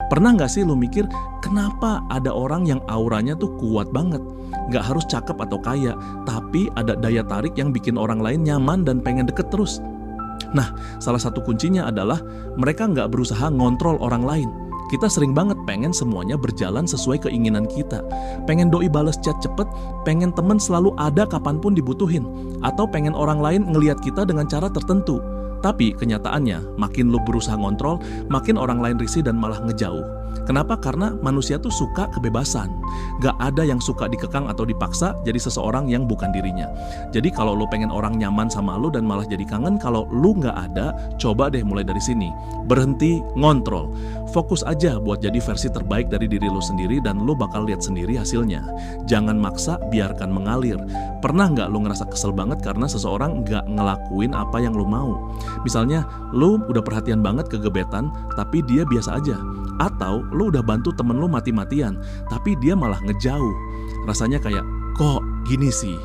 Pernah nggak sih lu mikir, kenapa ada orang yang auranya tuh kuat banget? Nggak harus cakep atau kaya, tapi ada daya tarik yang bikin orang lain nyaman dan pengen deket terus. Nah, salah satu kuncinya adalah mereka nggak berusaha ngontrol orang lain. Kita sering banget pengen semuanya berjalan sesuai keinginan kita. Pengen doi bales chat cepet, pengen temen selalu ada kapanpun dibutuhin, atau pengen orang lain ngelihat kita dengan cara tertentu. Tapi kenyataannya, makin lu berusaha ngontrol, makin orang lain risih dan malah ngejauh. Kenapa? Karena manusia tuh suka kebebasan. Gak ada yang suka dikekang atau dipaksa jadi seseorang yang bukan dirinya. Jadi kalau lu pengen orang nyaman sama lu dan malah jadi kangen kalau lu gak ada, coba deh mulai dari sini. Berhenti ngontrol. Fokus aja buat jadi versi terbaik dari diri lu sendiri dan lu bakal lihat sendiri hasilnya. Jangan maksa, biarkan mengalir. Pernah gak lu ngerasa kesel banget karena seseorang gak ngelakuin apa yang lu mau? Misalnya, lu udah perhatian banget ke gebetan, tapi dia biasa aja. Atau lu udah bantu temen lu mati-matian, tapi dia malah ngejauh. Rasanya kayak, kok gini sih?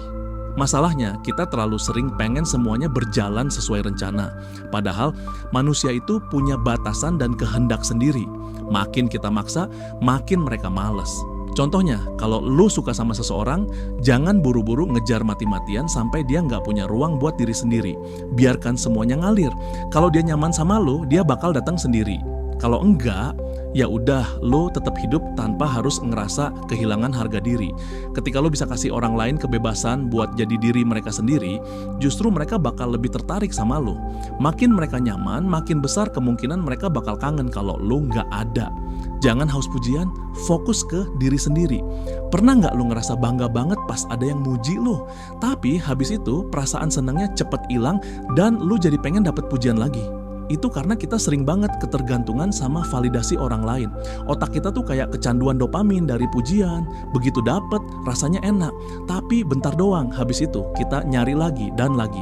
Masalahnya, kita terlalu sering pengen semuanya berjalan sesuai rencana. Padahal, manusia itu punya batasan dan kehendak sendiri. Makin kita maksa, makin mereka males. Contohnya, kalau lu suka sama seseorang, jangan buru-buru ngejar mati-matian sampai dia nggak punya ruang buat diri sendiri. Biarkan semuanya ngalir. Kalau dia nyaman sama lu, dia bakal datang sendiri. Kalau enggak, ya udah, lu tetap hidup tanpa harus ngerasa kehilangan harga diri. Ketika lu bisa kasih orang lain kebebasan buat jadi diri mereka sendiri, justru mereka bakal lebih tertarik sama lu. Makin mereka nyaman, makin besar kemungkinan mereka bakal kangen kalau lu nggak ada. Jangan haus pujian, fokus ke diri sendiri. Pernah nggak lu ngerasa bangga banget pas ada yang muji lu? Tapi habis itu perasaan senangnya cepet hilang dan lu jadi pengen dapet pujian lagi. Itu karena kita sering banget ketergantungan sama validasi orang lain. Otak kita tuh kayak kecanduan dopamin dari pujian. Begitu dapet, rasanya enak. Tapi bentar doang, habis itu kita nyari lagi dan lagi.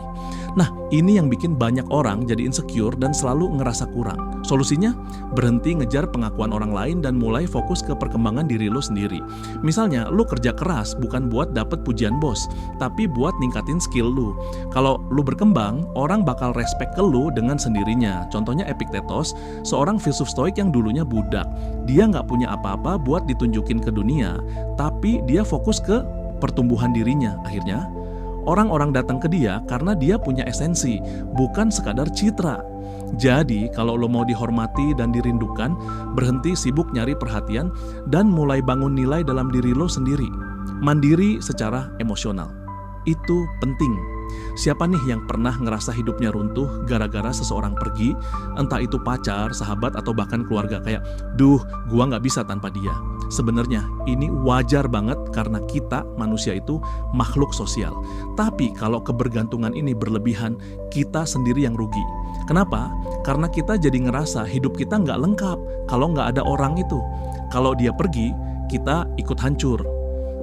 Nah, ini yang bikin banyak orang jadi insecure dan selalu ngerasa kurang. Solusinya, berhenti ngejar pengakuan orang lain dan mulai fokus ke perkembangan diri lo sendiri. Misalnya, lo kerja keras bukan buat dapet pujian bos, tapi buat ningkatin skill lo. Kalau lo berkembang, orang bakal respect ke lo dengan sendirinya. Contohnya Epictetus, seorang filsuf stoik yang dulunya budak. Dia nggak punya apa-apa buat ditunjukin ke dunia, tapi dia fokus ke pertumbuhan dirinya. Akhirnya, orang-orang datang ke dia karena dia punya esensi, bukan sekadar citra. Jadi, kalau lo mau dihormati dan dirindukan, berhenti sibuk nyari perhatian dan mulai bangun nilai dalam diri lo sendiri. Mandiri secara emosional. Itu penting. Siapa nih yang pernah ngerasa hidupnya runtuh gara-gara seseorang pergi, entah itu pacar, sahabat, atau bahkan keluarga, kayak, duh, gua nggak bisa tanpa dia. Sebenarnya ini wajar banget karena kita manusia itu makhluk sosial. Tapi kalau kebergantungan ini berlebihan, kita sendiri yang rugi. Kenapa? Karena kita jadi ngerasa hidup kita nggak lengkap kalau nggak ada orang itu. Kalau dia pergi, kita ikut hancur.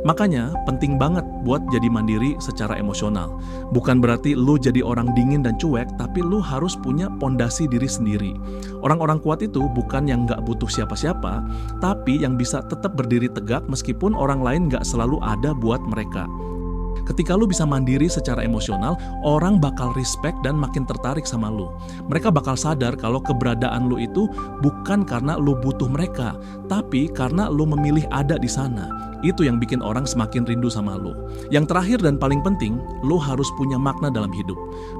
Makanya penting banget buat jadi mandiri secara emosional. Bukan berarti lu jadi orang dingin dan cuek, tapi lu harus punya pondasi diri sendiri. Orang-orang kuat itu bukan yang gak butuh siapa-siapa, tapi yang bisa tetap berdiri tegak meskipun orang lain gak selalu ada buat mereka. Ketika lu bisa mandiri secara emosional, orang bakal respect dan makin tertarik sama lu. Mereka bakal sadar kalau keberadaan lu itu bukan karena lu butuh mereka, tapi karena lu memilih ada di sana. Itu yang bikin orang semakin rindu sama lu. Yang terakhir dan paling penting, lu harus punya makna dalam hidup.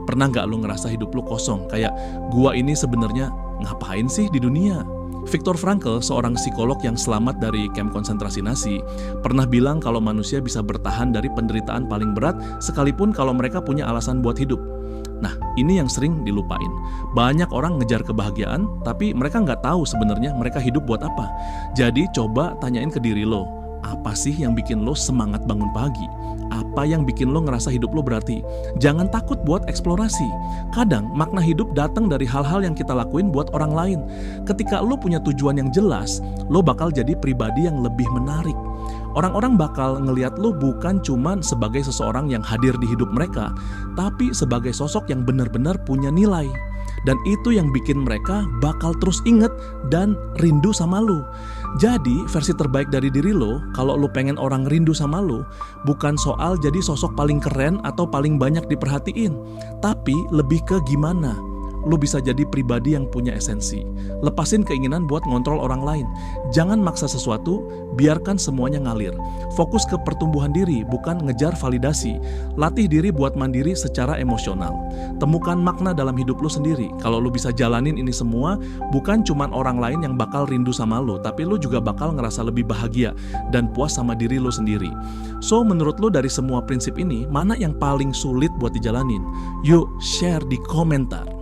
Pernah gak lu ngerasa hidup lu kosong? Kayak, gua ini sebenarnya ngapain sih di dunia? Viktor Frankl, seorang psikolog yang selamat dari kamp konsentrasi Nazi, pernah bilang kalau manusia bisa bertahan dari penderitaan paling berat sekalipun kalau mereka punya alasan buat hidup. Nah, ini yang sering dilupain. Banyak orang ngejar kebahagiaan, tapi mereka nggak tahu sebenarnya mereka hidup buat apa. Jadi coba tanyain ke diri lo, apa sih yang bikin lo semangat bangun pagi? Apa yang bikin lo ngerasa hidup lo berarti? Jangan takut buat eksplorasi. Kadang makna hidup datang dari hal-hal yang kita lakuin buat orang lain. Ketika lo punya tujuan yang jelas, lo bakal jadi pribadi yang lebih menarik. Orang-orang bakal ngelihat lo bukan cuman sebagai seseorang yang hadir di hidup mereka, tapi sebagai sosok yang benar-benar punya nilai. Dan itu yang bikin mereka bakal terus inget dan rindu sama lo. Jadi versi terbaik dari diri lo, kalau lo pengen orang rindu sama lo, bukan soal jadi sosok paling keren atau paling banyak diperhatiin, tapi lebih ke gimana lu bisa jadi pribadi yang punya esensi. Lepasin keinginan buat ngontrol orang lain. Jangan maksa sesuatu, biarkan semuanya ngalir. Fokus ke pertumbuhan diri, bukan ngejar validasi. Latih diri buat mandiri secara emosional. Temukan makna dalam hidup lu sendiri. Kalau lu bisa jalanin ini semua, bukan cuman orang lain yang bakal rindu sama lu, tapi lu juga bakal ngerasa lebih bahagia dan puas sama diri lu sendiri. So, menurut lu dari semua prinsip ini, mana yang paling sulit buat dijalanin? Yuk, share di komentar.